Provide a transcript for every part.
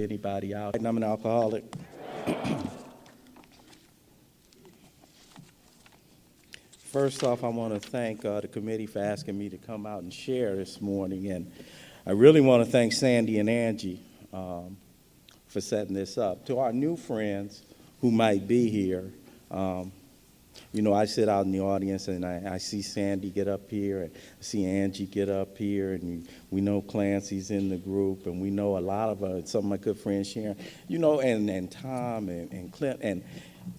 Anybody out? I'm an alcoholic. First off, I want to thank the committee for asking me to come out and share this morning. And I really want to thank Sandy and Angie for setting this up. To our new friends who might be here, I sit out in the audience and I see Sandy get up here, and I see Angie get up here, and we know Clancy's in the group, and we know a lot of some of my good friends, Sharon, and Tom and Clint. And,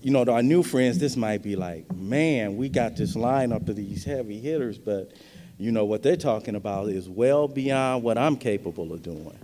to our new friends, this might be like, man, we got this lineup of these heavy hitters, but, what they're talking about is well beyond what I'm capable of doing,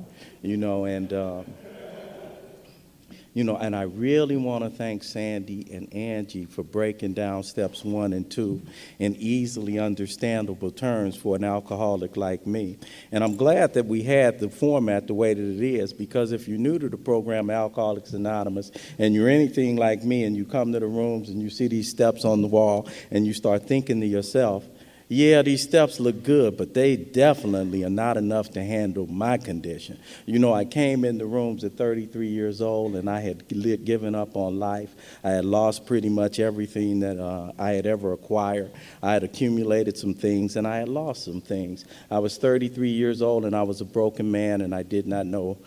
and I really want to thank Sandy and Angie for breaking down steps 1 and 2 in easily understandable terms for an alcoholic like me. And I'm glad that we had the format the way that it is, because if you're new to the program Alcoholics Anonymous and you're anything like me and you come to the rooms and you see these steps on the wall and you start thinking to yourself, yeah, these steps look good, but they definitely are not enough to handle my condition. I came in the rooms at 33 years old, and I had given up on life. I had lost pretty much everything that I had ever acquired. I had accumulated some things, and I had lost some things. I was 33 years old, and I was a broken man, and I did not know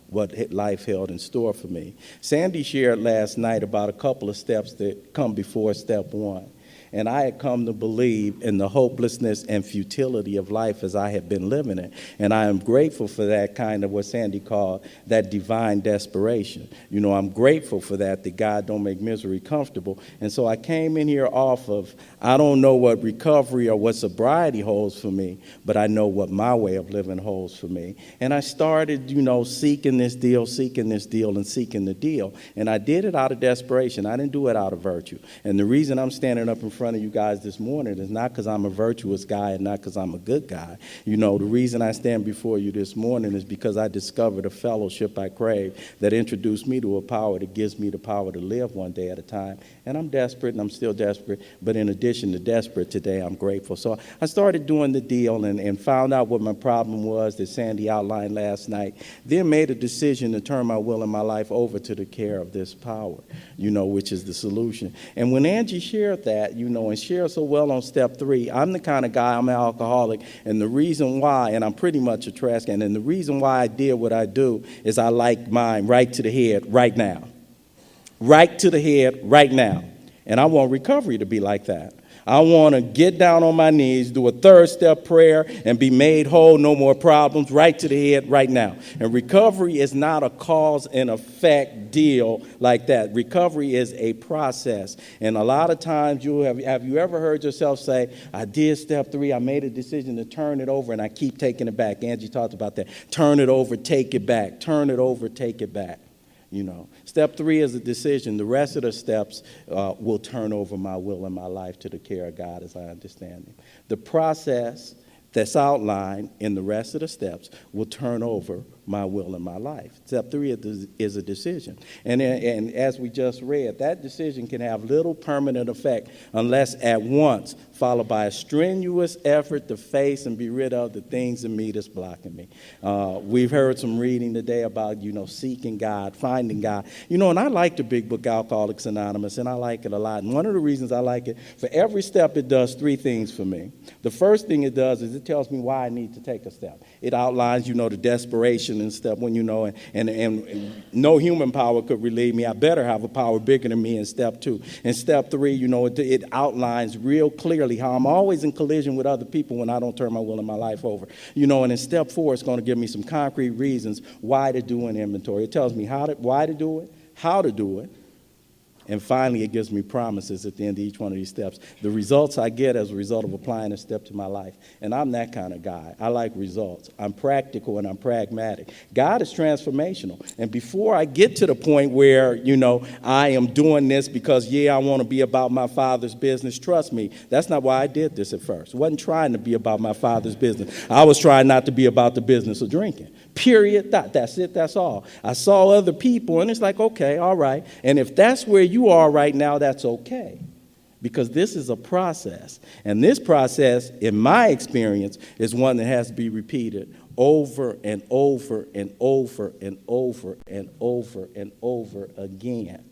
what life held in store for me. Sandy shared last night about a couple of steps that come before step 1. And I had come to believe in the hopelessness and futility of life as I had been living it. And I am grateful for that kind of what Sandy called that divine desperation. I'm grateful for that God don't make misery comfortable. And so I came in here off of, I don't know what recovery or what sobriety holds for me, but I know what my way of living holds for me. And I started, seeking this deal, and seeking the deal. And I did it out of desperation. I didn't do it out of virtue. And the reason I'm standing up in front of you guys this morning is not because I'm a virtuous guy and not because I'm a good guy. The reason I stand before you this morning is because I discovered a fellowship I crave that introduced me to a power that gives me the power to live one day at a time. And I'm desperate, and I'm still desperate, but in addition to desperate today, I'm grateful. So I started doing the deal and found out what my problem was that Sandy outlined last night, then made a decision to turn my will and my life over to the care of this power, which is the solution. And when Angie shared that, and shared so well on step 3, I'm the kind of guy, I'm an alcoholic, and the reason why, and I'm pretty much a trash can, and the reason why I did what I do is I like mine right to the head right now. Right to the head right now. And I want recovery to be like that. I want to get down on my knees, do a third step prayer, and be made whole, no more problems, right to the head right now. And recovery is not a cause and effect deal like that. Recovery is a process. And a lot of times have you ever heard yourself say, I did step 3, I made a decision to turn it over, and I keep taking it back. Angie talked about that. Turn it over, take it back. Turn it over, take it back. Step 3 is a decision. The rest of the steps will turn over my will and my life to the care of God as I understand it. The process that's outlined in the rest of the steps will turn over my will and my life. Step 3 is a decision. And as we just read, that decision can have little permanent effect unless at once followed by a strenuous effort to face and be rid of the things in me that's blocking me. We've heard some reading today about, seeking God, finding God. And I like the big book Alcoholics Anonymous, and I like it a lot. And one of the reasons I like it, for every step it does 3 things for me. The first thing it does is it tells me why I need to take a step. It outlines, the desperation and step 1, and no human power could relieve me. I better have a power bigger than me in step 2. In step 3, it outlines real clearly how I'm always in collision with other people when I don't turn my will and my life over. And in step 4, it's going to give me some concrete reasons why to do an inventory. It tells me why to do it, how to do it. And finally, it gives me promises at the end of each one of these steps. The results I get as a result of applying a step to my life. And I'm that kind of guy. I like results. I'm practical and I'm pragmatic. God is transformational. And before I get to the point where, I am doing this because, I want to be about my Father's business, trust me, that's not why I did this at first. I wasn't trying to be about my Father's business. I was trying not to be about the business of drinking. Period. That's it. That's all. I saw other people, and it's like, okay, all right. And if that's where you are right now, that's okay. Because this is a process. And this process, in my experience, is one that has to be repeated over and over and over and over and over and over again.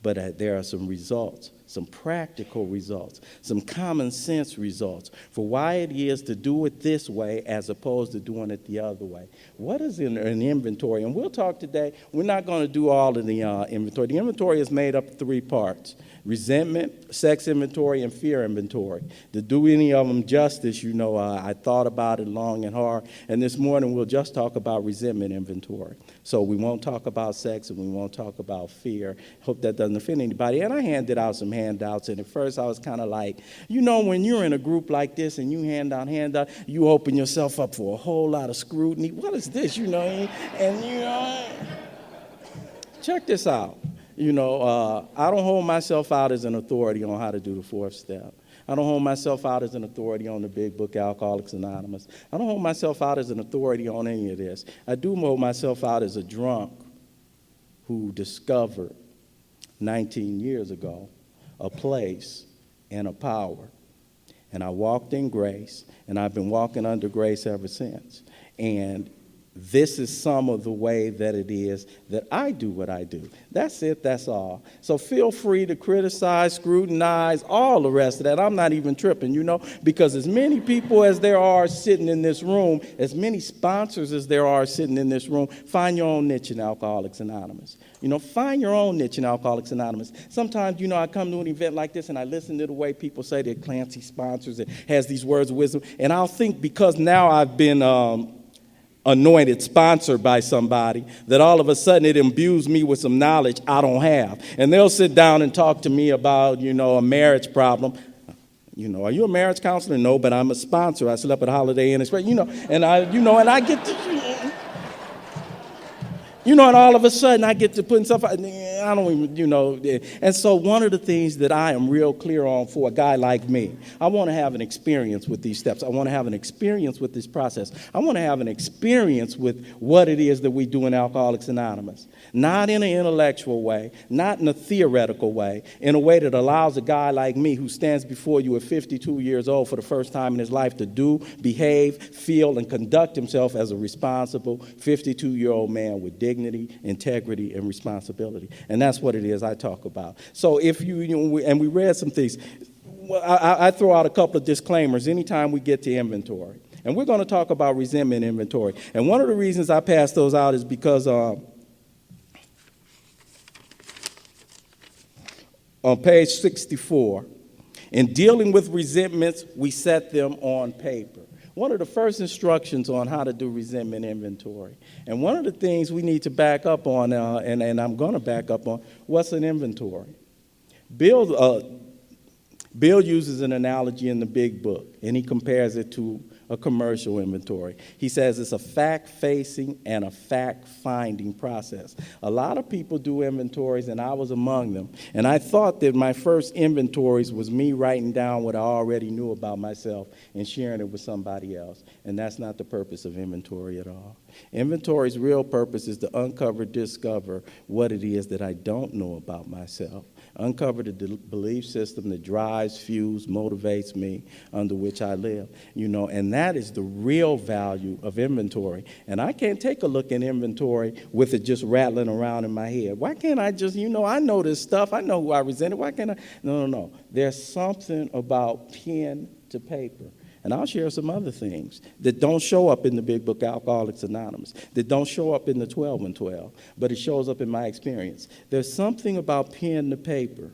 But there are some results, some practical results, some common sense results for why it is to do it this way as opposed to doing it the other way. What is in an inventory? And we'll talk today. We're not going to do all of the inventory. The inventory is made up of 3 parts: resentment, sex inventory, and fear inventory. To do any of them justice, I thought about it long and hard. And this morning we'll just talk about resentment inventory. So we won't talk about sex and we won't talk about fear. Hope that doesn't offend anybody. And I handed out some handouts, and at first I was kind of like, when you're in a group like this and you hand out handouts, you open yourself up for a whole lot of scrutiny. What is this, check this out. I don't hold myself out as an authority on how to do the 4th step. I don't hold myself out as an authority on the big book, Alcoholics Anonymous. I don't hold myself out as an authority on any of this. I do hold myself out as a drunk who discovered 19 years ago a place and a power. And I walked in grace, and I've been walking under grace ever since. And this is some of the way that it is that I do what I do. That's it, that's all. So feel free to criticize, scrutinize, all the rest of that. I'm not even tripping, because as many people as there are sitting in this room, as many sponsors as there are sitting in this room, find your own niche in Alcoholics Anonymous. Find your own niche in Alcoholics Anonymous. Sometimes, I come to an event like this and I listen to the way people say they're Clancy sponsors and has these words of wisdom, and I'll think because now I've been anointed, sponsored by somebody, that all of a sudden it imbues me with some knowledge I don't have. And they'll sit down and talk to me about, a marriage problem. Are you a marriage counselor? No, but I'm a sponsor. I slept at Holiday Inn Express, and I get to, and all of a sudden I get to putting stuff out. I don't even, And so one of the things that I am real clear on for a guy like me, I want to have an experience with these steps. I want to have an experience with this process. I want to have an experience with what it is that we do in Alcoholics Anonymous. Not in an intellectual way, not in a theoretical way, in a way that allows a guy like me who stands before you at 52 years old for the first time in his life to do, behave, feel, and conduct himself as a responsible 52-year-old man with dignity, integrity, and responsibility. And that's what it is I talk about. So if and we read some things, I throw out a couple of disclaimers anytime we get to inventory. And we're going to talk about resentment inventory. And one of the reasons I pass those out is because on page 64, in dealing with resentments, we set them on paper. One of the first instructions on how to do resentment inventory. And one of the things we need to back up on, and I'm going to back up on, what's an inventory? Bill uses an analogy in the big book, and he compares it to a commercial inventory. He says it's a fact-facing and a fact-finding process. A lot of people do inventories, and I was among them. And I thought that my first inventories was me writing down what I already knew about myself and sharing it with somebody else. And that's not the purpose of inventory at all. Inventory's real purpose is to discover what it is that I don't know about myself. Uncover the belief system that drives, fuels, motivates me, under which I live. And that is the real value of inventory. And I can't take a look at inventory with it just rattling around in my head. Why can't I just, I know this stuff. I know who I resented. Why can't I? No. There's something about pen to paper. And I'll share some other things that don't show up in the big book, Alcoholics Anonymous, that don't show up in the 12 and 12, but it shows up in my experience. There's something about pen to paper.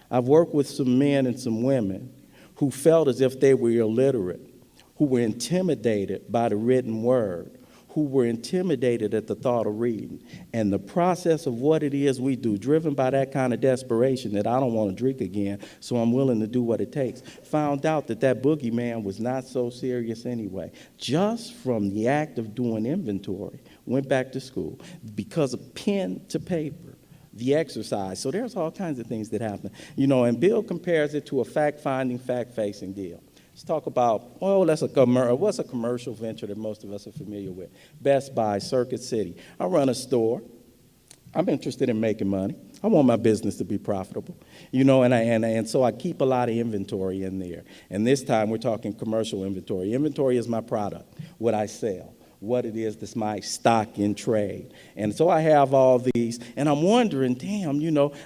I've worked with some men and some women who felt as if they were illiterate, who were intimidated by the written word, who were intimidated at the thought of reading. And the process of what it is we do, driven by that kind of desperation that I don't want to drink again, so I'm willing to do what it takes, found out that boogeyman was not so serious anyway. Just from the act of doing inventory, went back to school because of pen to paper, the exercise. So there's all kinds of things that happen. And Bill compares it to a fact-finding, fact-facing deal. Let's talk about, what's a commercial venture that most of us are familiar with? Best Buy, Circuit City. I run a store. I'm interested in making money. I want my business to be profitable, and so I keep a lot of inventory in there. And this time we're talking commercial inventory. Inventory is my product, what I sell. what it is that's my stock in trade. And so I have all these, and I'm wondering, damn,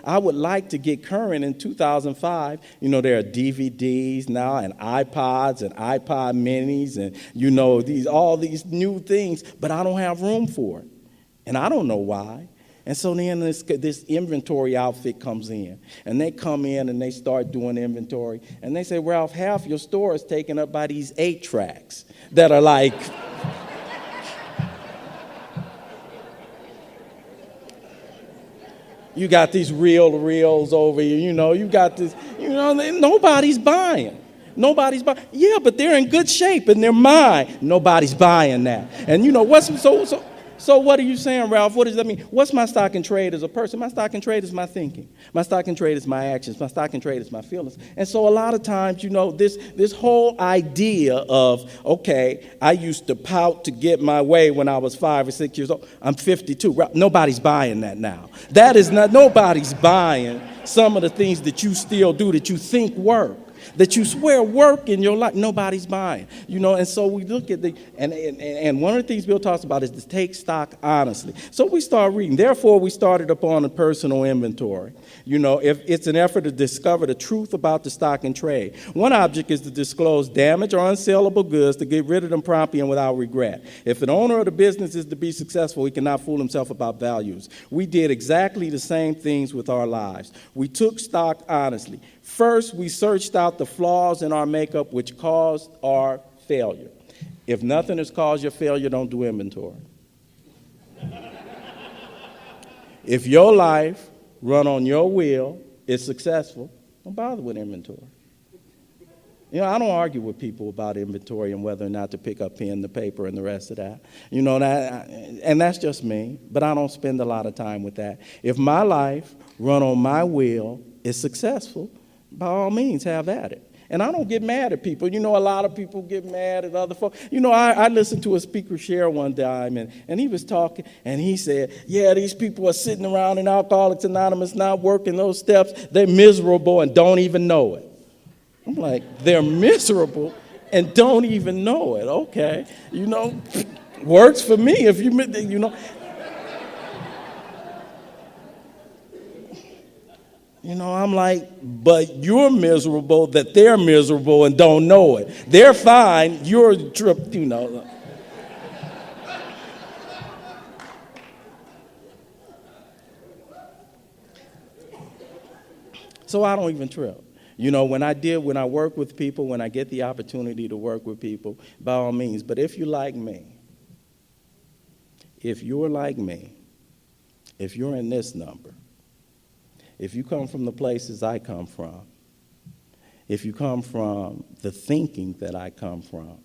I would like to get current in 2005. There are DVDs now and iPods and iPod minis and, all these new things, but I don't have room for it. And I don't know why. And so then this inventory outfit comes in, and they come in and they start doing inventory, and they say, Ralph, half your store is taken up by these 8-tracks that are like... You got these reels over here, you got this, nobody's buying. Nobody's buying. Yeah, but they're in good shape and they're mine. Nobody's buying that. And so what are you saying, Ralph? What does that mean? What's my stock in trade as a person? My stock in trade is my thinking. My stock in trade is my actions. My stock in trade is my feelings. And so a lot of times, this whole idea of, okay, I used to pout to get my way when I was 5 or 6 years old. I'm 52. Nobody's buying that now. Nobody's buying some of the things that you still do that you think work, that you swear work in your life. Nobody's buying, and so we look at and one of the things Bill talks about is to take stock honestly. So we start reading. Therefore, we started upon a personal inventory. If it's an effort to discover the truth about the stock and trade. One object is to disclose damaged or unsellable goods to get rid of them promptly and without regret. If an owner of the business is to be successful, he cannot fool himself about values. We did exactly the same things with our lives. We took stock honestly. First, we searched out the flaws in our makeup which caused our failure. If nothing has caused your failure, don't do inventory. If your life run on your will is successful, don't bother with inventory. I don't argue with people about inventory and whether or not to pick up pen, the paper, and the rest of that. And that's just me, but I don't spend a lot of time with that. If my life run on my will is successful, by all means, have at it. And I don't get mad at people. A lot of people get mad at other folks. I listened to a speaker share one time, and he was talking, and he said, yeah, these people are sitting around in Alcoholics Anonymous not working those steps. They're miserable and don't even know it. I'm like, they're miserable and don't even know it. Okay. Works for me if you. I'm like, but you're miserable that they're miserable and don't know it. They're fine. You're tripped, So I don't even trip. When I work with people, when I get the opportunity to work with people, by all means. But if you're like me, if you're in this number, if you come from the places I come from, if you come from the thinking that I come from,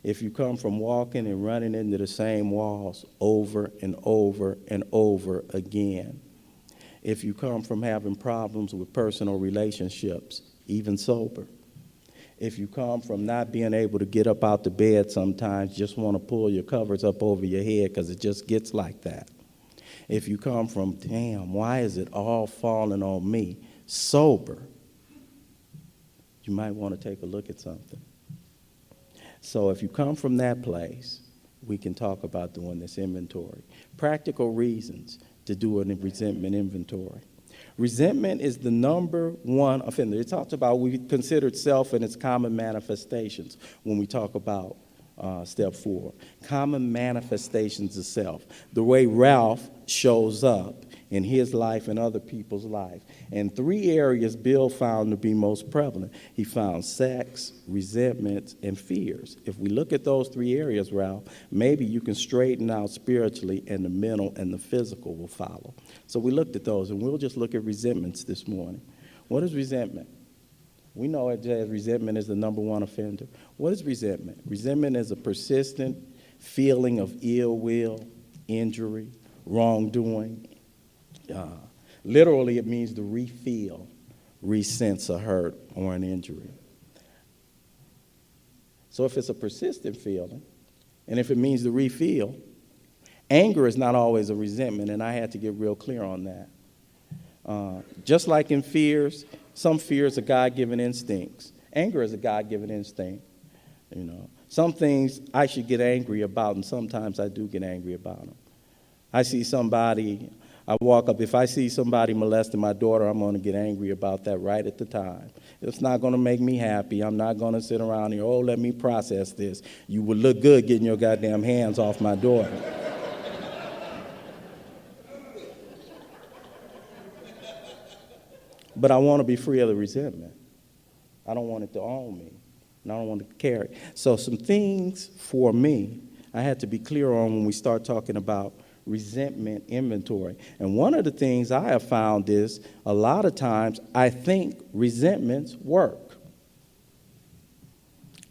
if you come from walking and running into the same walls over and over and over again, if you come from having problems with personal relationships, even sober, if you come from not being able to get up out the bed sometimes, just want to pull your covers up over your head because it just gets like that. If you come from, damn, why is it all falling on me, sober, you might want to take a look at something. So if you come from that place, we can talk about doing this inventory. Practical reasons to do a resentment inventory. Resentment is the number one offender. It talks about we considered self and its common manifestations when we talk about step 4. Common manifestations of self. The way Ralph shows up in his life and other people's life. And 3 areas Bill found to be most prevalent. He found sex, resentments, and fears. If we look at those 3 areas, Ralph, maybe you can straighten out spiritually and the mental and the physical will follow. So we looked at those, and we'll just look at resentments this morning. What is resentment? We know it as resentment is the number one offender. What is resentment? Resentment is a persistent feeling of ill will, injury, wrongdoing. Literally, it means to re-feel, re-sense a hurt or an injury. So if it's a persistent feeling, and if it means to re-feel, anger is not always a resentment, and I had to get real clear on that. Just like in fears, some fears are God-given instincts. Anger is a God-given instinct. Some things I should get angry about, and sometimes I do get angry about them. I see somebody, I walk up, if I see somebody molesting my daughter, I'm going to get angry about that right at the time. It's not going to make me happy. I'm not going to sit around here, oh, let me process this. You would look good getting your goddamn hands off my daughter. But I want to be free of the resentment. I don't want it to own me, and I don't want to carry it. So some things for me I had to be clear on when we start talking about resentment inventory. And one of the things I have found is a lot of times I think resentments work.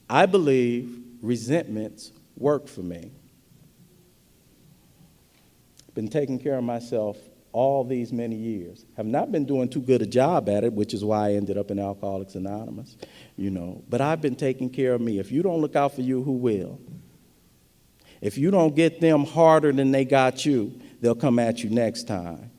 I believe resentments work for me. Been taking care of myself all these many years. Have not been doing too good a job at it, which is why I ended up in Alcoholics Anonymous, But I've been taking care of me. If you don't look out for you, who will? If you don't get them harder than they got you, they'll come at you next time.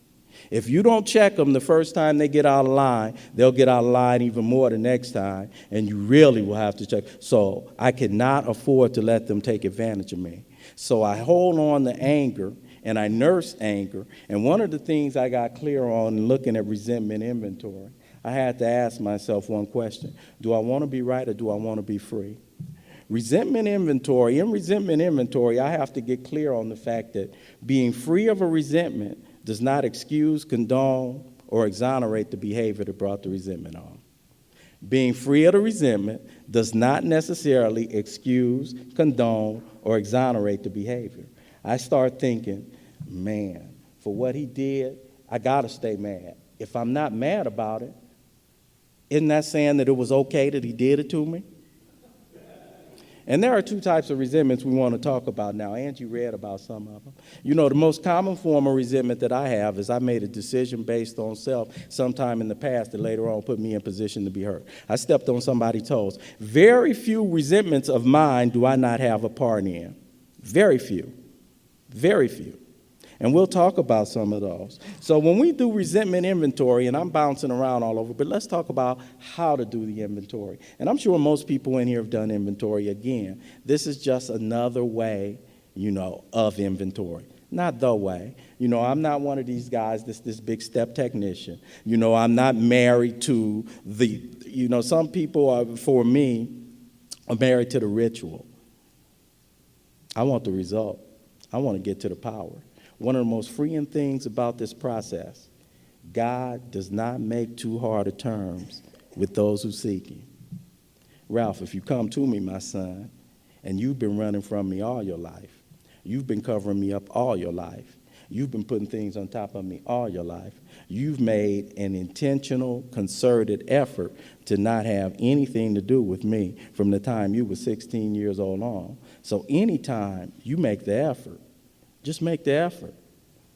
If you don't check them the first time they get out of line, they'll get out of line even more the next time, and you really will have to check. So I cannot afford to let them take advantage of me. So I hold on to anger, and I nurse anger. And one of the things I got clear on in looking at resentment inventory, I had to ask myself one question. Do I want to be right or do I want to be free? Resentment inventory, I have to get clear on the fact that being free of a resentment does not excuse, condone, or exonerate the behavior that brought the resentment on. Being free of the resentment does not necessarily excuse, condone, or exonerate the behavior. I start thinking, man, for what he did, I got to stay mad. If I'm not mad about it, isn't that saying that it was okay that he did it to me? And there are two types of resentments we want to talk about now. Angie read about some of them. The most common form of resentment that I have is I made a decision based on self sometime in the past that later on put me in position to be hurt. I stepped on somebody's toes. Very few resentments of mine do I not have a part in. Very few. Very few. And we'll talk about some of those. So when we do resentment inventory, and I'm bouncing around all over, but let's talk about how to do the inventory. And I'm sure most people in here have done inventory. Again, this is just another way, of inventory. Not the way. I'm not one of these guys this big step technician. I'm not married to some people are, for me, are married to the ritual. I want the result. I want to get to the power. One of the most freeing things about this process, God does not make too hard of terms with those who seek him. Ralph, if you come to me, my son, and you've been running from me all your life, you've been covering me up all your life, you've been putting things on top of me all your life, you've made an intentional, concerted effort to not have anything to do with me from the time you were 16 years old on. So anytime you make the effort, just make the effort.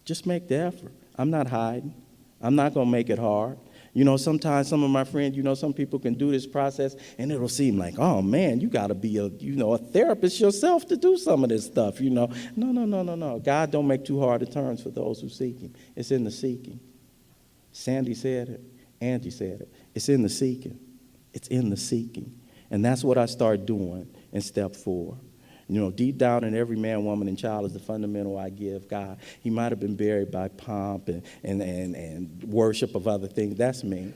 Just make the effort. I'm not hiding. I'm not going to make it hard. Sometimes some of my friends, some people can do this process and it'll seem like, oh, man, you got to be a therapist yourself to do some of this stuff, No. God don't make too hard of terms for those who seek him. It's in the seeking. Sandy said it. Angie said it. It's in the seeking. It's in the seeking. And that's what I start doing in step 4. Deep down in every man, woman, and child is the fundamental I give God. He might have been buried by pomp and worship of other things. That's me,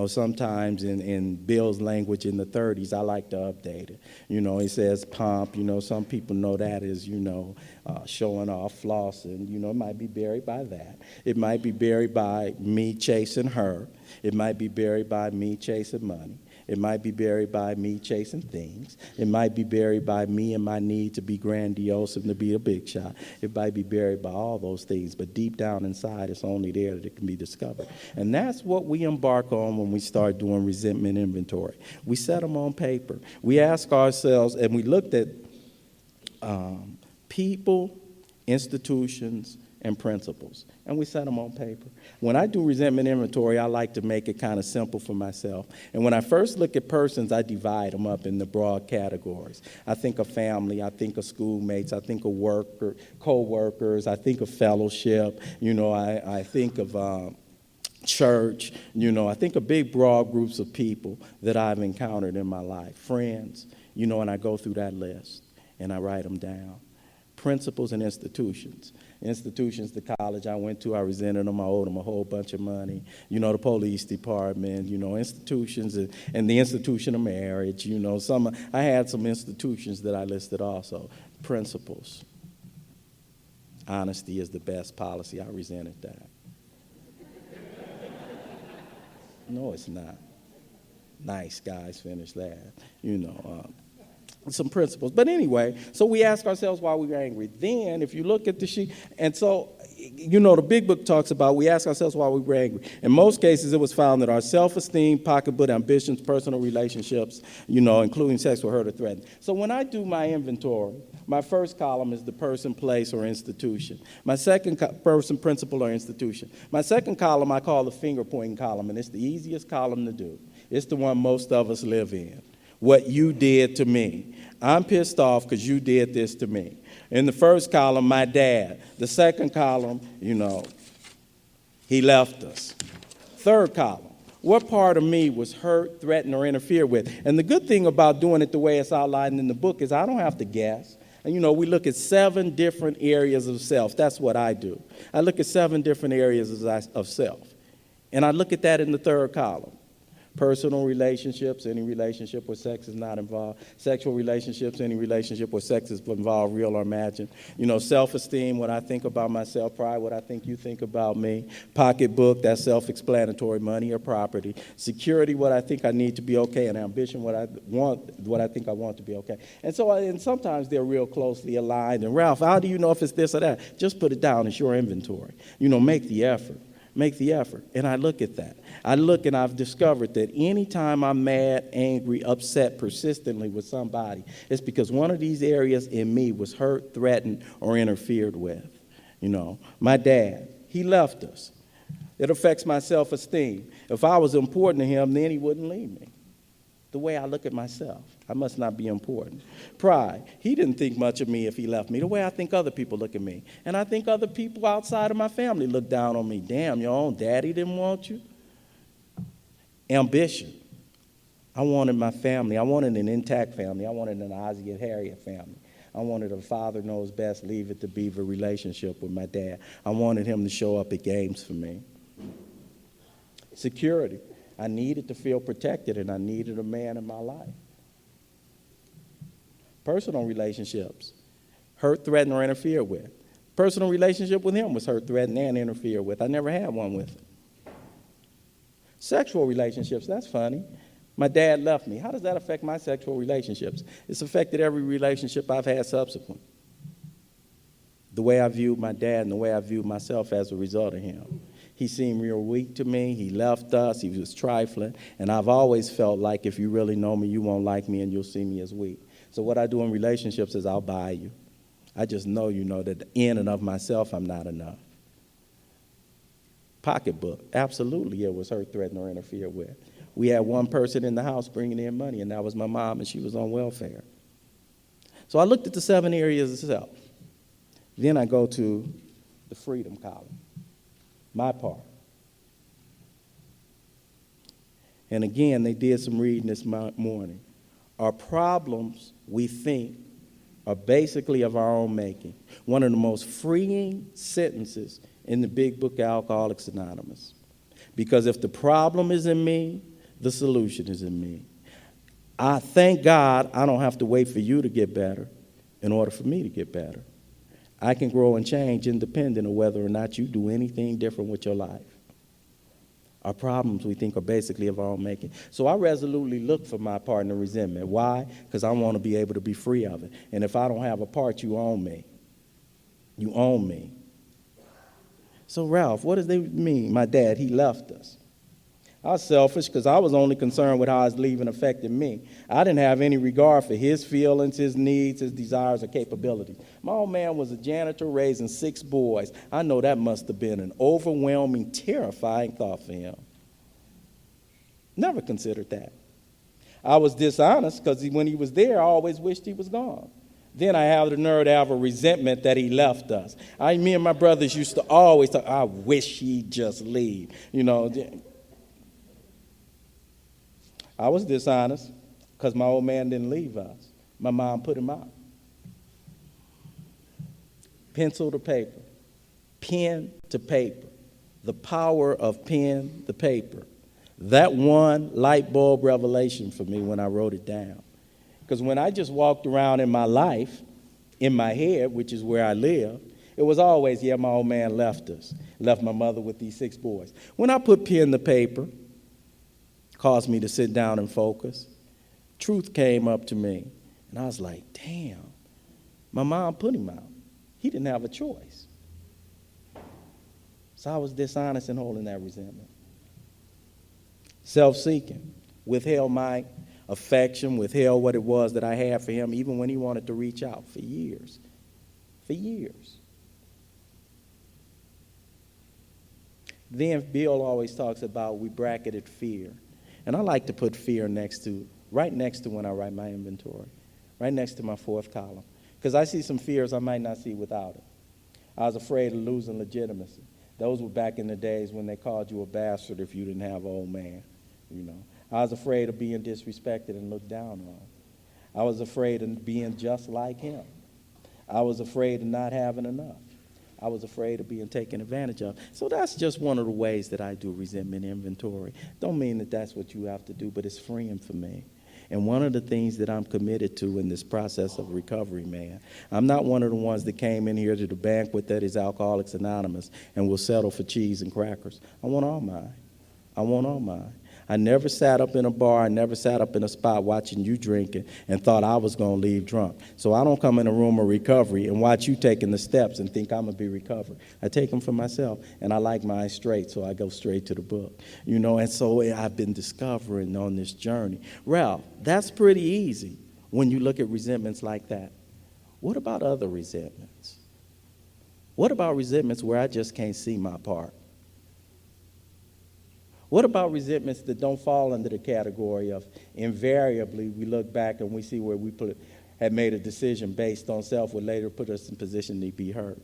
Sometimes in Bill's language in the 30s, I like to update it. It says pomp. Some people know that as, showing off, flossing. It might be buried by that. It might be buried by me chasing her. It might be buried by me chasing money. It might be buried by me chasing things. It might be buried by me and my need to be grandiose and to be a big shot. It might be buried by all those things, but deep down inside, it's only there that it can be discovered. And that's what we embark on when we start doing resentment inventory. We set them on paper. We ask ourselves, and we looked at people, institutions, and principles, and we set them on paper. When I do resentment inventory, I like to make it kind of simple for myself. And when I first look at persons, I divide them up into broad categories. I think of family, I think of schoolmates, I think of co-workers, I think of fellowship, I think of church, I think of big, broad groups of people that I've encountered in my life, friends, and I go through that list and I write them down. Principles and institutions. Institutions, the college I went to, I resented them, I owed them a whole bunch of money. The police department, institutions and the institution of marriage, I had some institutions that I listed also. Principles. Honesty is the best policy. I resented that. No, it's not. Nice guys finish that, some principles. But anyway, so we ask ourselves why we were angry. Then, if you look at the sheet, and so, the big book talks about we ask ourselves why we were angry. In most cases, it was found that our self-esteem, pocketbook, ambitions, personal relationships, including sex, were hurt or threatened. So when I do my inventory, my first column is the person, place, or institution. My second person, principle, or institution. My second column I call the finger-pointing column, and it's the easiest column to do. It's the one most of us live in. What you did to me. I'm pissed off because you did this to me. In the first column, my dad. The second column, he left us. Third column, what part of me was hurt, threatened, or interfered with? And the good thing about doing it the way it's outlined in the book is I don't have to guess. And, we look at 7 different areas of self. That's what I do. I look at 7 different areas of self. And I look at that in the third column. Personal relationships, any relationship where sex is not involved. Sexual relationships, any relationship where sex is involved, real or imagined. Self-esteem, what I think about myself. Pride, what I think you think about me. Pocketbook, that's self-explanatory, money or property. Security, what I think I need to be okay. And ambition, what I think I want to be okay. And sometimes they're real closely aligned. And Ralph, how do you know if it's this or that? Just put it down. It's your inventory. Make the effort. Make the effort. And I look at that. I look and I've discovered that anytime I'm mad, angry, upset persistently with somebody, it's because one of these areas in me was hurt, threatened, or interfered with. My dad, he left us. It affects my self-esteem. If I was important to him, then he wouldn't leave me. The way I look at myself, I must not be important. Pride, he didn't think much of me if he left me. The way I think other people look at me. And I think other people outside of my family look down on me. Damn, your own daddy didn't want you. Ambition. I wanted my family. I wanted an intact family. I wanted an Ozzie and Harriet family. I wanted a father knows best, leave it to beaver relationship with my dad. I wanted him to show up at games for me. Security. I needed to feel protected, and I needed a man in my life. Personal relationships, hurt, threatened, or interfered with. Personal relationship with him was hurt, threatened, and interfered with. I never had one with him. Sexual relationships, that's funny. My dad left me. How does that affect my sexual relationships? It's affected every relationship I've had subsequent. The way I viewed my dad and the way I viewed myself as a result of him. He seemed real weak to me. He left us. He was trifling. And I've always felt like if you really know me, you won't like me and you'll see me as weak. So what I do in relationships is I'll buy you. I just know that in and of myself, I'm not enough. Pocketbook. Absolutely, it was hurt, threatened, or interfered with. We had one person in the house bringing in money, and that was my mom, and she was on welfare. So I looked at the 7 areas of self. Then I go to the freedom column. My part. And again, they did some reading this morning. Our problems, we think, are basically of our own making. One of the most freeing sentences in the big book, Alcoholics Anonymous. Because if the problem is in me, the solution is in me. I thank God I don't have to wait for you to get better in order for me to get better. I can grow and change independent of whether or not you do anything different with your life. Our problems, we think, are basically of our own making. So I resolutely look for my part in the resentment. Why? Because I want to be able to be free of it. And if I don't have a part, you own me. You own me. So, Ralph, what does that mean? My dad, he left us. I was selfish because I was only concerned with how his leaving affected me. I didn't have any regard for his feelings, his needs, his desires, or capabilities. My old man was a janitor raising 6 boys. I know that must have been an overwhelming, terrifying thought for him. Never considered that. I was dishonest because when he was there, I always wished he was gone. Then I have the nerve to have a resentment that he left us. Me and my brothers used to always talk, I wish he'd just leave. I was dishonest because my old man didn't leave us. My mom put him out. Pencil to paper, pen to paper, the power of pen to paper. That one light bulb revelation for me when I wrote it down. Because when I just walked around in my life, in my head, which is where I live, it was always, my old man left us, left my mother with these 6 boys. When I put pen to paper, caused me to sit down and focus, truth came up to me. And I was like, damn, my mom put him out. He didn't have a choice. So I was dishonest in holding that resentment. Self-seeking, withheld my affection, withheld what it was that I had for him, even when he wanted to reach out for years. For years. Then Bill always talks about we bracketed fear. And I like to put fear right next to when I write my inventory, right next to my 4th column. Because I see some fears I might not see without it. I was afraid of losing legitimacy. Those were back in the days when they called you a bastard if you didn't have an old man, I was afraid of being disrespected and looked down on. I was afraid of being just like him. I was afraid of not having enough. I was afraid of being taken advantage of. So that's just one of the ways that I do resentment inventory. Don't mean that that's what you have to do, but it's freeing for me. And one of the things that I'm committed to in this process of recovery, man, I'm not one of the ones that came in here to the banquet that is Alcoholics Anonymous and will settle for cheese and crackers. I want all mine. I want all mine. I never sat up in a bar, I never sat up in a spot watching you drinking and thought I was going to leave drunk. So I don't come in a room of recovery and watch you taking the steps and think I'm going to be recovered. I take them for myself, and I like mine straight, so I go straight to the book. And so I've been discovering on this journey. Ralph, that's pretty easy when you look at resentments like that. What about other resentments? What about resentments where I just can't see my part? What about resentments that don't fall under the category of invariably we look back and we see where we had made a decision based on self would later put us in position to be hurt?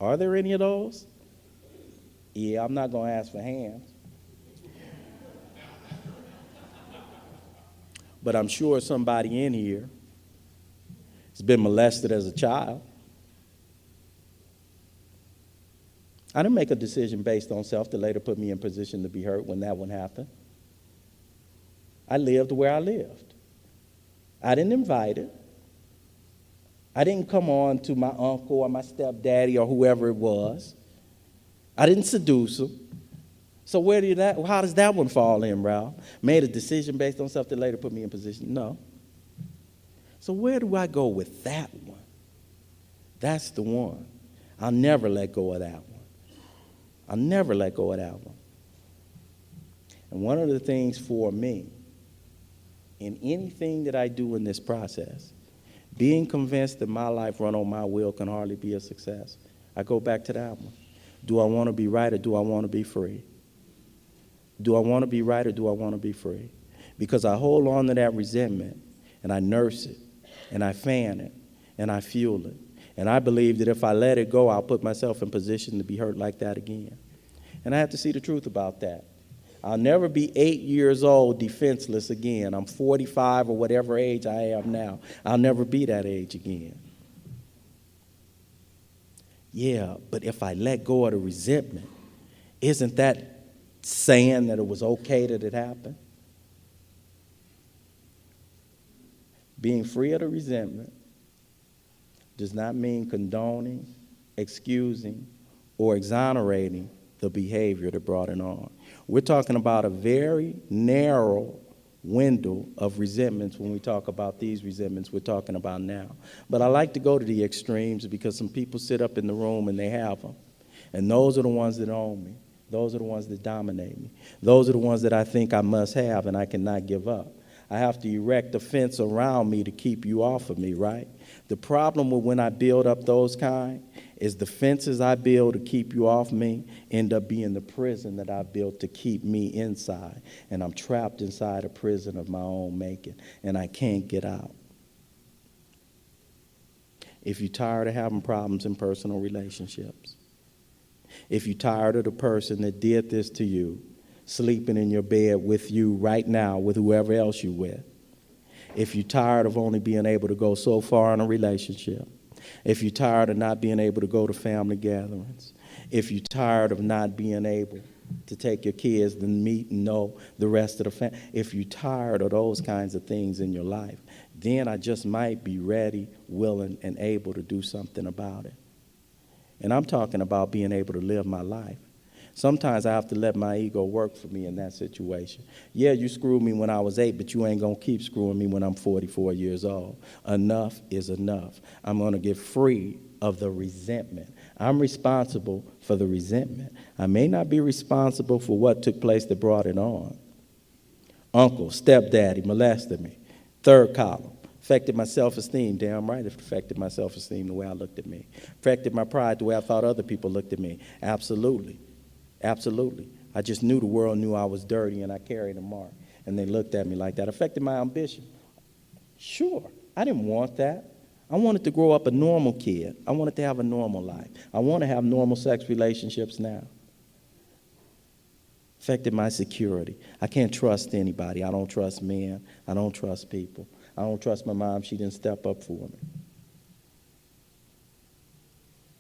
Are there any of those? Yeah, I'm not going to ask for hands. But I'm sure somebody in here has been molested as a child. I didn't make a decision based on self to later put me in position to be hurt when that one happened. I lived where I lived. I didn't invite it. I didn't come on to my uncle or my stepdaddy or whoever it was. I didn't seduce him. So how does that one fall in, Ralph? Made a decision based on self to later put me in position? No. So where do I go with that one? That's the one. I'll never let go of that one. I'll never let go of that one. And one of the things for me, in anything that I do in this process, being convinced that my life run on my will can hardly be a success, I go back to that one. Do I want to be right or do I want to be free? Do I want to be right or do I want to be free? Because I hold on to that resentment and I nurse it and I fan it and I fuel it. And I believe that if I let it go, I'll put myself in position to be hurt like that again. And I have to see the truth about that. I'll never be 8 years old defenseless again. I'm 45 or whatever age I am now. I'll never be that age again. Yeah, but if I let go of the resentment, isn't that saying that it was okay that it happened? Being free of the resentment does not mean condoning, excusing, or exonerating the behavior that brought it on. We're talking about a very narrow window of resentments when we talk about these resentments we're talking about now. But I like to go to the extremes because some people sit up in the room and they have them. And those are the ones that own me. Those are the ones that dominate me. Those are the ones that I think I must have and I cannot give up. I have to erect a fence around me to keep you off of me, right? The problem with when I build up those kind is the fences I build to keep you off me end up being the prison that I built to keep me inside. And I'm trapped inside a prison of my own making, and I can't get out. if you're tired of having problems in personal relationships, if you're tired of the person that did this to you, sleeping in your bed with you right now with whoever else you're with, if you're tired of only being able to go so far in a relationship, if you're tired of not being able to go to family gatherings, if you're tired of not being able to take your kids to meet and know the rest of the family, if you're tired of those kinds of things in your life, then I just might be ready, willing, and able to do something about it. And I'm talking about being able to live my life. Sometimes I have to let my ego work for me in that situation. Yeah, you screwed me when I was 8, but you ain't going to keep screwing me when I'm 44 years old. Enough is enough. I'm going to get free of the resentment. I'm responsible for the resentment. I may not be responsible for what took place that brought it on. Uncle, stepdaddy molested me. Third column. Affected my self-esteem. Damn right it affected my self-esteem the way I looked at me. Affected my pride the way I thought other people looked at me. Absolutely. Absolutely. I just knew the world knew I was dirty and I carried a mark. And they looked at me like that. Affected my ambition. Sure. I didn't want that. I wanted to grow up a normal kid. I wanted to have a normal life. I want to have normal sex relationships now. Affected my security. I can't trust anybody. I don't trust men. I don't trust people. I don't trust my mom. She didn't step up for me.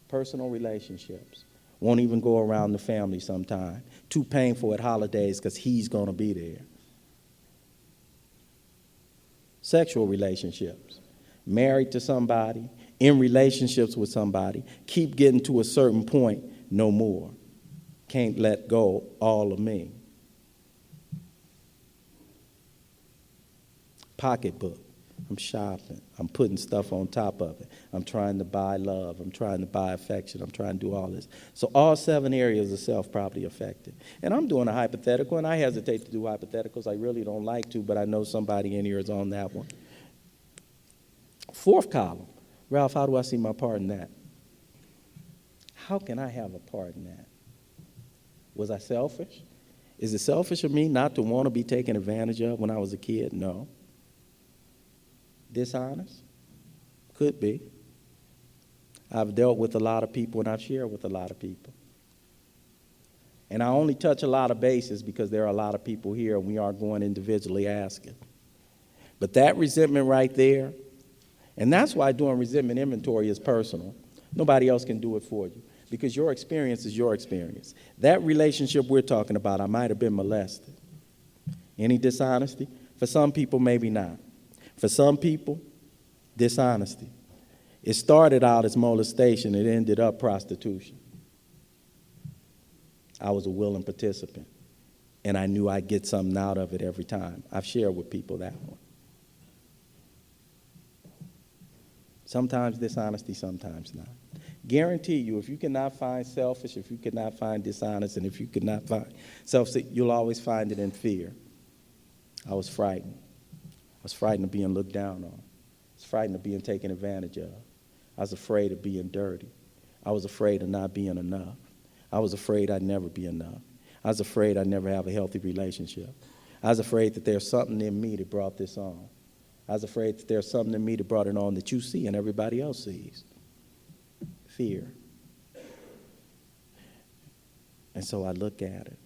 Personal relationships. Won't even go around the family sometime. Too painful at holidays because he's going to be there. Sexual relationships. Married to somebody, in relationships with somebody, keep getting to a certain point, no more. Can't let go all of me. Pocketbook. I'm shopping. I'm putting stuff on top of it. I'm trying to buy love. I'm trying to buy affection. I'm trying to do all this. So all 7 areas of self probably affected. And I'm doing a hypothetical, and I hesitate to do hypotheticals. I really don't like to, but I know somebody in here is on that one. Fourth column. Ralph, how do I see my part in that? How can I have a part in that? Was I selfish? Is it selfish of me not to want to be taken advantage of when I was a kid? No. Dishonest? Could be. I've dealt with a lot of people and I've shared with a lot of people. And I only touch a lot of bases because there are a lot of people here and we aren't going individually asking. But that resentment right there, and that's why doing resentment inventory is personal. Nobody else can do it for you because your experience is your experience. That relationship we're talking about, I might have been molested. Any dishonesty? For some people, maybe not. For some people, dishonesty. It started out as molestation. It ended up prostitution. I was a willing participant, and I knew I'd get something out of it every time. I've shared with people that one. Sometimes dishonesty, sometimes not. Guarantee you, if you cannot find selfish, if you cannot find dishonest, and if you cannot find selfish, you'll always find it in fear. I was frightened. I was frightened of being looked down on. I was frightened of being taken advantage of. I was afraid of being dirty. I was afraid of not being enough. I was afraid I'd never be enough. I was afraid I'd never have a healthy relationship. I was afraid that there's something in me that brought this on. I was afraid that there's something in me that brought it on that you see and everybody else sees. Fear. And so I look at it,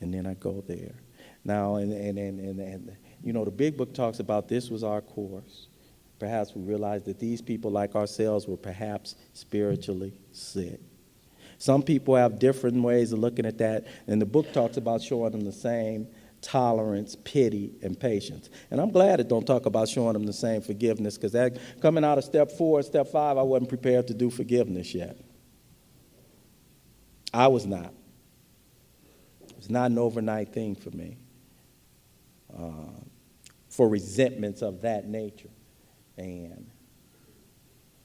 and then I go there. Now, and you know, the big book talks about this was our course. Perhaps we realized that these people, like ourselves, were perhaps spiritually sick. Some people have different ways of looking at that, and the book talks about showing them the same tolerance, pity, and patience. And I'm glad it don't talk about showing them the same forgiveness, because that coming out of step 4, step 5, I wasn't prepared to do forgiveness yet. I was not. It's not an overnight thing for me. For resentments of that nature, and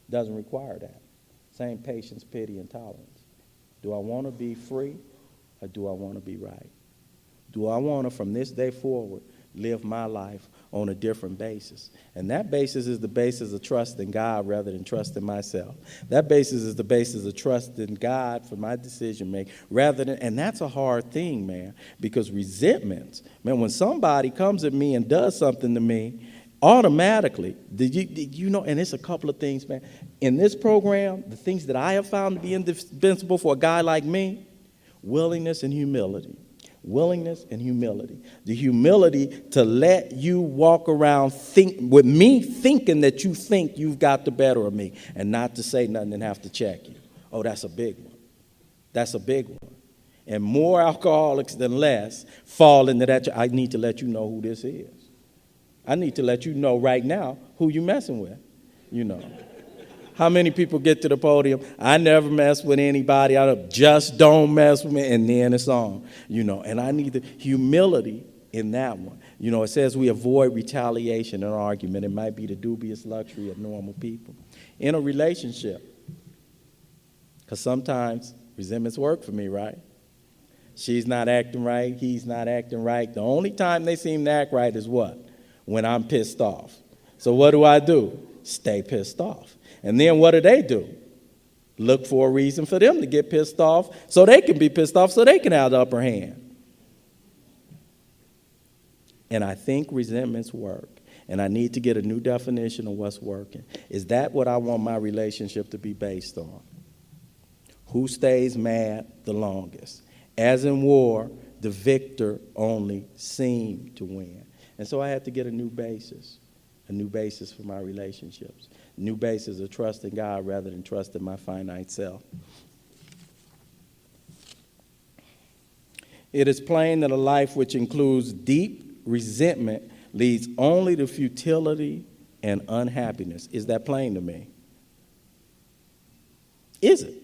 doesn't require that. Same patience, pity, and tolerance. Do I want to be free, or do I want to be right? Do I want to, from this day forward, live my life on a different basis? And that basis is the basis of trust in God rather than trust in myself. That basis is the basis of trust in God for my decision making rather than, and that's a hard thing, man, because resentments, man, when somebody comes at me and does something to me, Automatically, did you know, and it's a couple of things, man. In this program, the things that I have found to be indispensable for a guy like me, willingness and humility. Willingness and humility. The humility to let you walk around with me thinking that you think you've got the better of me, and not to say nothing and have to check you. Oh, that's a big one. That's a big one. And more alcoholics than less fall into that. I need to let you know who this is. I need to let you know right now who you messing with, you know. How many people get to the podium, I never mess with anybody, I just don't mess with me, and then it's on, you know. And I need the humility in that one. You know, it says we avoid retaliation and argument. It might be the dubious luxury of normal people. In a relationship, because sometimes resentments work for me, right? She's not acting right, he's not acting right. The only time they seem to act right is what? When I'm pissed off. So what do? Stay pissed off. And then what do? Look for a reason for them to get pissed off so they can be pissed off so they can have the upper hand. And I think resentments work. And I need to get a new definition of what's working. Is that what I want my relationship to be based on? Who stays mad the longest? As in war, the victor only seemed to win. And so I had to get a new basis for my relationships, a new basis of trusting God rather than trusting my finite self. It is plain that a life which includes deep resentment leads only to futility and unhappiness. Is that plain to me? Is it?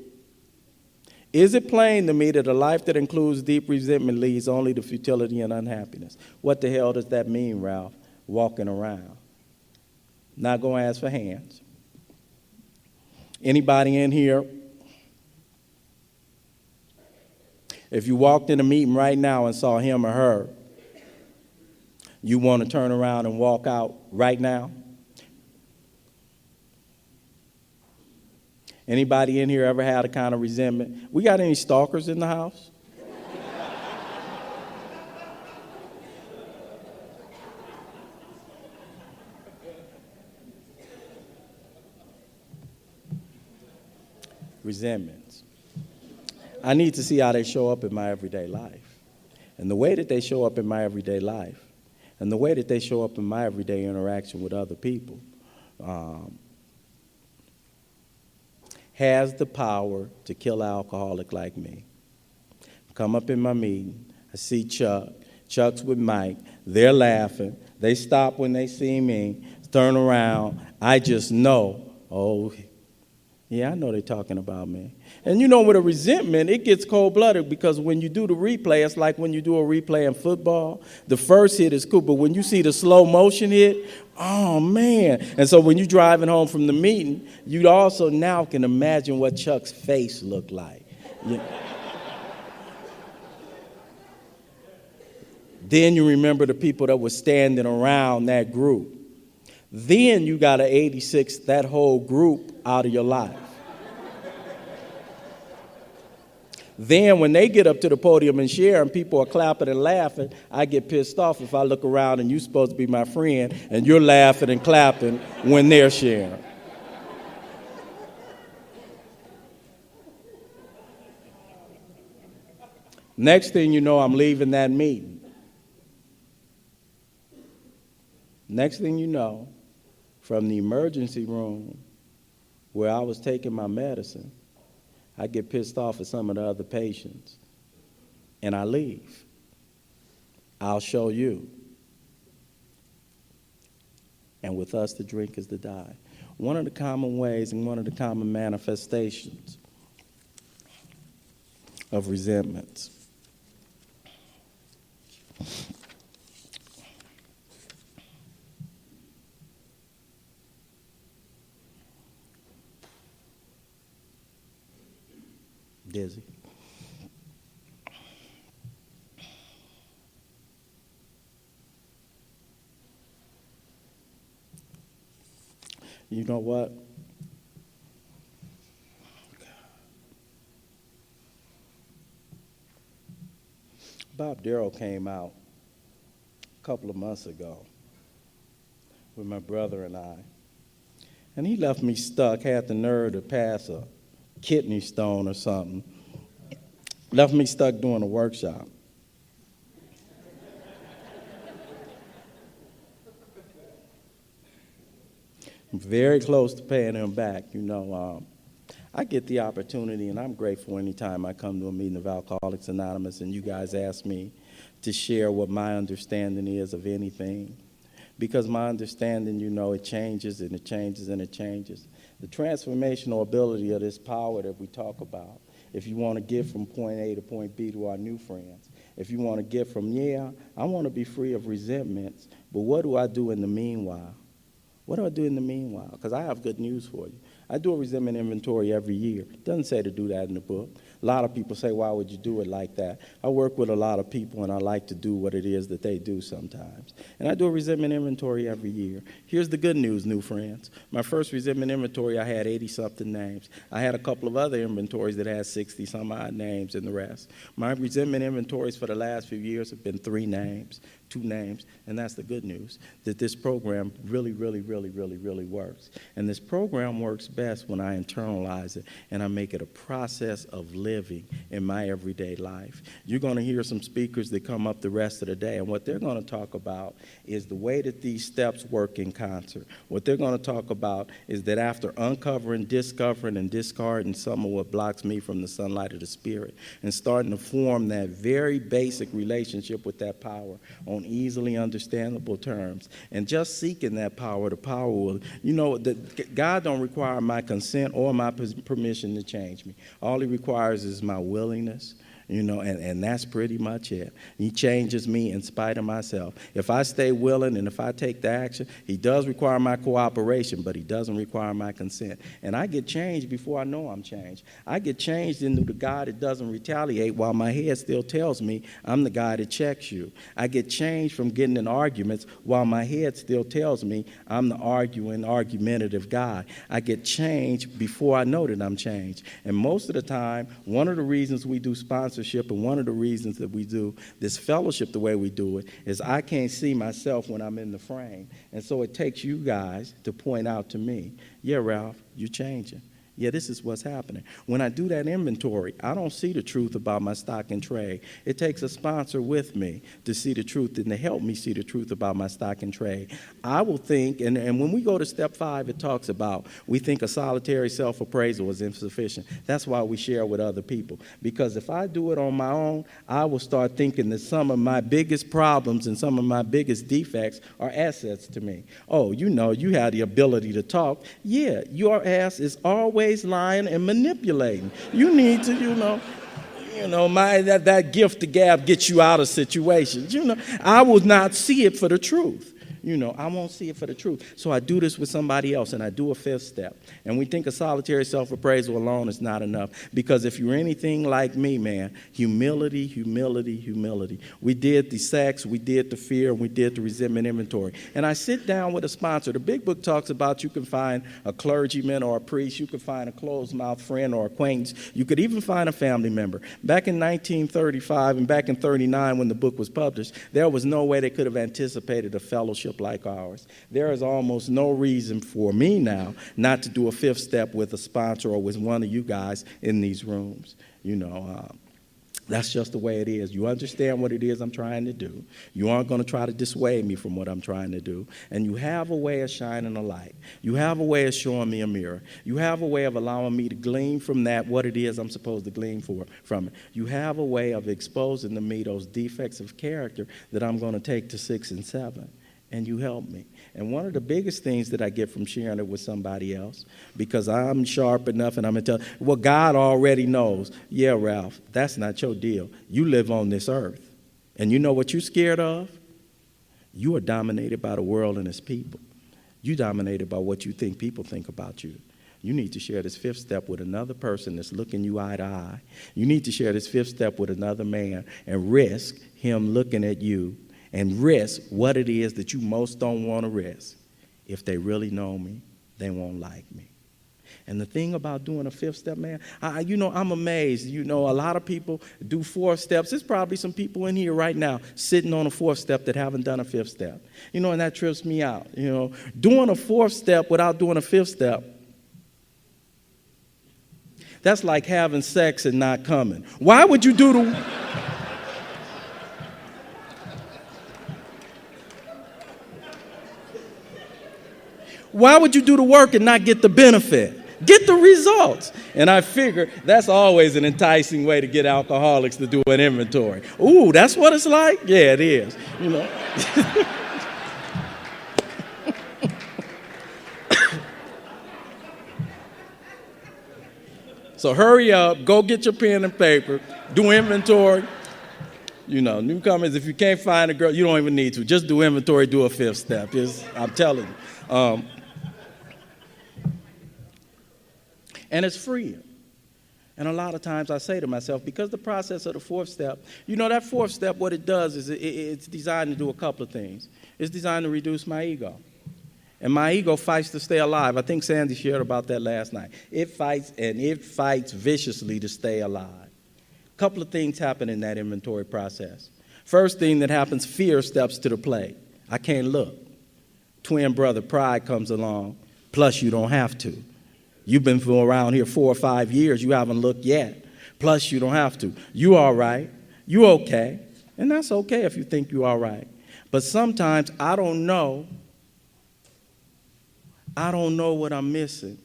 Is it plain to me that a life that includes deep resentment leads only to futility and unhappiness? What the hell does that mean, Ralph? Walking around. Not going to ask for hands. Anybody in here? If you walked in a meeting right now and saw him or her, you want to turn around and walk out right now? Anybody in here ever had a kind of resentment? We got any stalkers in the house? Resentments. I need to see how they show up in my everyday life. And the way that they show up in my everyday life, and the way that they show up in my everyday interaction with other people, has the power to kill an alcoholic like me. Come up in my meeting, I see Chuck, Chuck's with Mike, they're laughing, they stop when they see me, turn around, I just know, oh, yeah, I know they're talking about me. And you know, with a resentment, it gets cold-blooded because when you do the replay, it's like when you do a replay in football. The first hit is cool, but when you see the slow motion hit, oh, man. And so when you're driving home from the meeting, you also now can imagine what Chuck's face looked like. Then you remember the people that were standing around that group. Then you got to 86 that whole group out of your life. Then when they get up to the podium and share and people are clapping and laughing, I get pissed off if I look around and you're supposed to be my friend and you're laughing and clapping when they're sharing. Next thing you know, I'm leaving that meeting. Next thing you know, from the emergency room where I was taking my medicine, I get pissed off at some of the other patients, and I leave. I'll show you. And with us, the drink is to die. One of the common ways and one of the common manifestations of resentments. Dizzy. You know what? Bob Darrell came out a couple of months ago with my brother and I. And he left me stuck, had the nerve to pass a kidney stone or something. Left me stuck doing a workshop. I'm very close to paying him back. I get the opportunity, and I'm grateful anytime I come to a meeting of Alcoholics Anonymous and you guys ask me to share what my understanding is of anything. Because my understanding, it changes and it changes and it changes. The transformational ability of this power that we talk about, if you want to get from point A to point B to our new friends, if you want to get from, I want to be free of resentments, but what do I do in the meanwhile? What do I do in the meanwhile? Because I have good news for you. I do a resentment inventory every year. It doesn't say to do that in the book. A lot of people say, why would you do it like that? I work with a lot of people, and I like to do what it is that they do sometimes. And I do a resentment inventory every year. Here's the good news, new friends. My first resentment inventory, I had 80-something names. I had a couple of other inventories that had 60-some-odd names and the rest. My resentment inventories for the last few years have been 3 names, 2 names, and that's the good news, that this program really, really, really, really, really works. And this program works best when I internalize it and I make it a process of living in my everyday life. You're going to hear some speakers that come up the rest of the day, and what they're going to talk about is the way that these steps work in concert. What they're going to talk about is that after uncovering, discovering, and discarding some of what blocks me from the sunlight of the Spirit and starting to form that very basic relationship with that power on easily understandable terms, and just seeking that power, the power will, God don't require my consent or my permission to change me. All he requires is my willingness, and that's pretty much it. He changes me in spite of myself. If I stay willing and if I take the action, he does require my cooperation, but he doesn't require my consent. And I get changed before I know I'm changed. I get changed into the guy that doesn't retaliate while my head still tells me I'm the guy that checks you. I get changed from getting in arguments while my head still tells me I'm the argumentative guy. I get changed before I know that I'm changed. And most of the time, one of the reasons we do sponsorship and one of the reasons that we do this fellowship the way we do it is I can't see myself when I'm in the frame. And so it takes you guys to point out to me, yeah, Ralph, you're changing. Yeah, this is what's happening. When I do that inventory, I don't see the truth about my stock and trade. It takes a sponsor with me to see the truth and to help me see the truth about my stock and trade. I will think, and when we go to step 5, it talks about we think a solitary self-appraisal is insufficient. That's why we share with other people. Because if I do it on my own, I will start thinking that some of my biggest problems and some of my biggest defects are assets to me. Oh, you have the ability to talk. Yeah, your ass is always lying and manipulating. You need to, that gift to gab gets you out of situations. I will not see it for the truth. I won't see it for the truth. So I do this with somebody else, and I do a 5th step. And we think a solitary self-appraisal alone is not enough. Because if you're anything like me, man, humility, humility, humility. We did the sex, we did the fear, and we did the resentment inventory. And I sit down with a sponsor. The big book talks about you can find a clergyman or a priest. You can find a closed-mouth friend or acquaintance. You could even find a family member. Back in 1935 and back in 1939 when the book was published, there was no way they could have anticipated a fellowship like ours. There is almost no reason for me now not to do a 5th step with a sponsor or with one of you guys in these rooms. That's just the way it is. You understand what it is I'm trying to do. You aren't going to try to dissuade me from what I'm trying to do. And you have a way of shining a light. You have a way of showing me a mirror. You have a way of allowing me to glean from that what it is I'm supposed to glean from it. You have a way of exposing to me those defects of character that I'm going to take to 6 and 7. And you help me. And one of the biggest things that I get from sharing it with somebody else, because I'm sharp enough and I'm intelligent, well, God already knows. Yeah, Ralph, that's not your deal. You live on this earth. And you know what you're scared of? You are dominated by the world and its people. You're dominated by what you think people think about you. You need to share this 5th step with another person that's looking you eye to eye. You need to share this 5th step with another man and risk him looking at you and risk what it is that you most don't want to risk. If they really know me, they won't like me. And the thing about doing a fifth step, man, I'm amazed. A lot of people do four steps. There's probably some people in here right now sitting on a fourth step that haven't done a fifth step. And that trips me out. Doing a fourth step without doing a fifth step, that's like having sex and not coming. Why would you do the... Why would you do the work and not get the benefit? Get the results. And I figure that's always an enticing way to get alcoholics to do an inventory. Ooh, that's what it's like? Yeah, it is. So hurry up, go get your pen and paper, do inventory. Newcomers, if you can't find a girl, you don't even need to. Just do inventory, do a fifth step. I'm telling you. And it's freeing. And a lot of times I say to myself, because the process of the fourth step, that fourth step, what it does is it's designed to do a couple of things. It's designed to reduce my ego. And my ego fights to stay alive. I think Sandy shared about that last night. It fights viciously to stay alive. A couple of things happen in that inventory process. First thing that happens, fear steps to the plate. I can't look. Twin brother pride comes along, plus you don't have to. You've been around here 4 or 5 years. You haven't looked yet. Plus, you don't have to. You all right. You okay. And that's okay if you think you're all right. But sometimes I don't know what I'm missing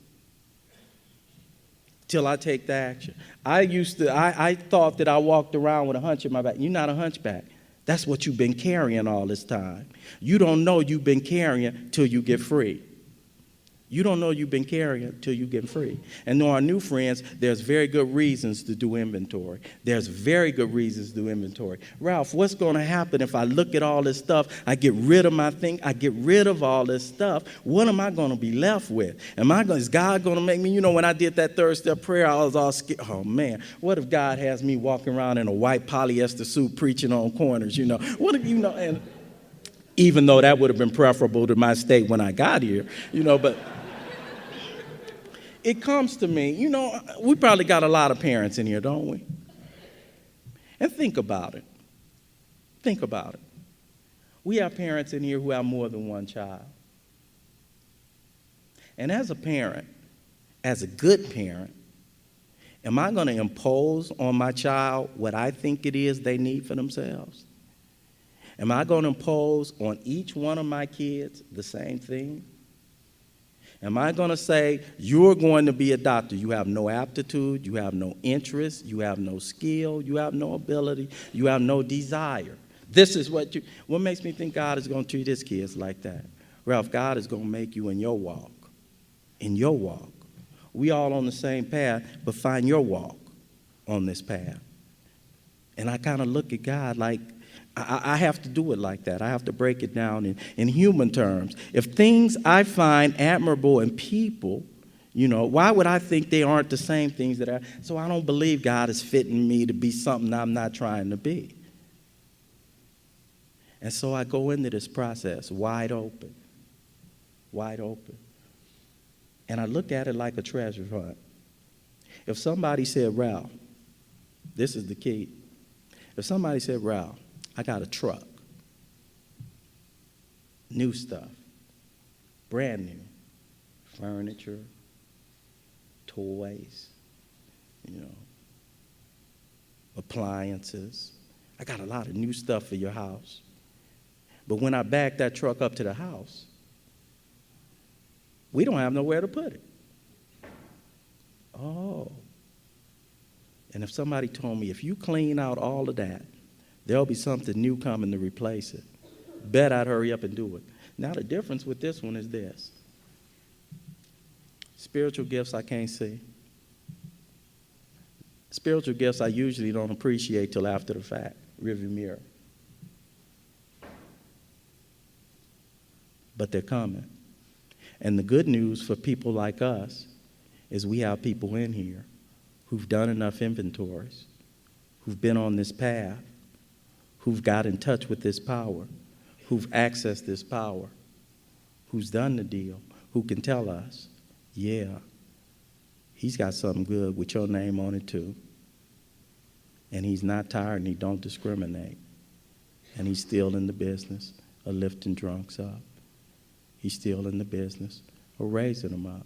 till I take the action. I thought that I walked around with a hunch in my back. You're not a hunchback. That's what you've been carrying all this time. You don't know you've been carrying till you get free. You don't know you've been carrying until you get free. And to our new friends, there's very good reasons to do inventory. There's very good reasons to do inventory. Ralph, what's going to happen if I look at all this stuff, I get rid of my thing, I get rid of all this stuff, what am I going to be left with? Is God going to make me, when I did that third step prayer, I was all scared. Oh, man, what if God has me walking around in a white polyester suit preaching on corners, What if, and even though that would have been preferable to my state when I got here, but... It comes to me, we probably got a lot of parents in here, don't we? And think about it. Think about it. We have parents in here who have more than one child. And as a parent, as a good parent, am I going to impose on my child what I think it is they need for themselves? Am I going to impose on each one of my kids the same thing? Am I going to say, you're going to be a doctor? You have no aptitude, you have no interest, you have no skill, you have no ability, you have no desire. This is what makes me think God is going to treat his kids like that? Ralph, God is going to make you in your walk. In your walk. We all on the same path, but find your walk on this path. And I kind of look at God like, I have to do it like that. I have to break it down in human terms. If things I find admirable in people, why would I think they aren't the same things that I... So I don't believe God is fitting me to be something I'm not trying to be. And so I go into this process wide open. Wide open. And I look at it like a treasure hunt. If somebody said, Ralph, this is the key. If somebody said, Ralph, I got a truck, new stuff, brand new, furniture, toys, appliances. I got a lot of new stuff for your house. But when I back that truck up to the house, we don't have nowhere to put it. Oh. And if somebody told me, if you clean out all of that, there'll be something new coming to replace it. Bet I'd hurry up and do it. Now the difference with this one is this. Spiritual gifts I can't see. Spiritual gifts I usually don't appreciate till after the fact. Rearview mirror. But they're coming. And the good news for people like us is we have people in here who've done enough inventories, who've been on this path, who've got in touch with this power, who've accessed this power, who's done the deal, who can tell us, yeah, He's got something good with your name on it too. And he's not tired and he don't discriminate. And he's still in the business of lifting drunks up. He's still in the business of raising them up.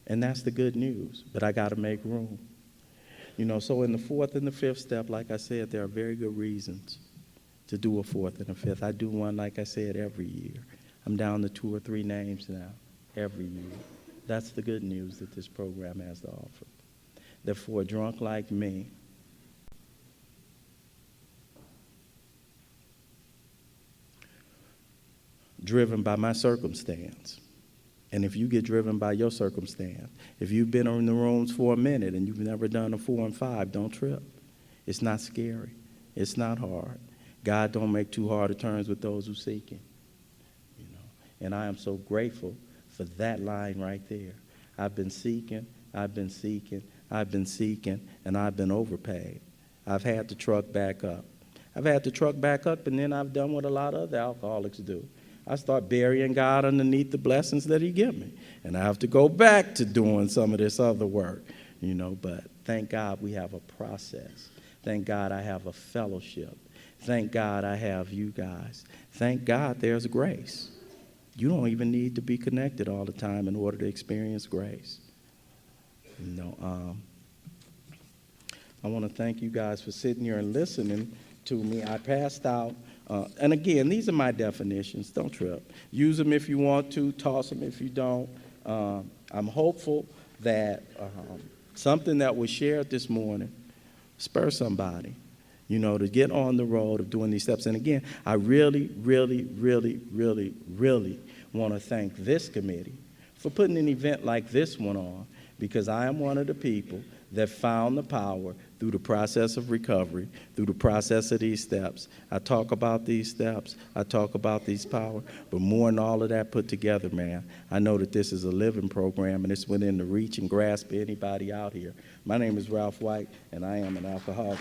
And that's the good news, but I got to make room. So in the fourth and the fifth step, like I said, there are very good reasons to do a fourth and a fifth. I do one, like I said, every year. I'm down to 2 or 3 names now, every year. That's the good news that this program has to offer. That for a drunk like me, driven by my circumstance, and if you get driven by your circumstance, if you've been in the rooms for a minute and you've never done a 4 and 5, don't trip. It's not scary. It's not hard. God don't make too hard of turns with those who seek him. And I am so grateful for that line right there. I've been seeking, and I've been overpaid. I've had to truck back up. And then I've done what a lot of other alcoholics do. I start burying God underneath the blessings that he give me. And I have to go back to doing some of this other work, but thank God we have a process. Thank God I have a fellowship. Thank God I have you guys. Thank God there's grace. You don't even need to be connected all the time in order to experience grace. I want to thank you guys for sitting here and listening to me. I passed out, and again, these are my definitions. Don't trip. Use them if you want to. Toss them if you don't. I'm hopeful that something that was shared this morning spur somebody, to get on the road of doing these steps. And again, I really, really, really, really, really want to thank this committee for putting an event like this one on, because I am one of the people that found the power through the process of recovery, through the process of these steps. I talk about these steps, I talk about these power, but more than all of that put together, man, I know that this is a living program and it's within the reach and grasp of anybody out here. My name is Ralph White, and I am an alcoholic.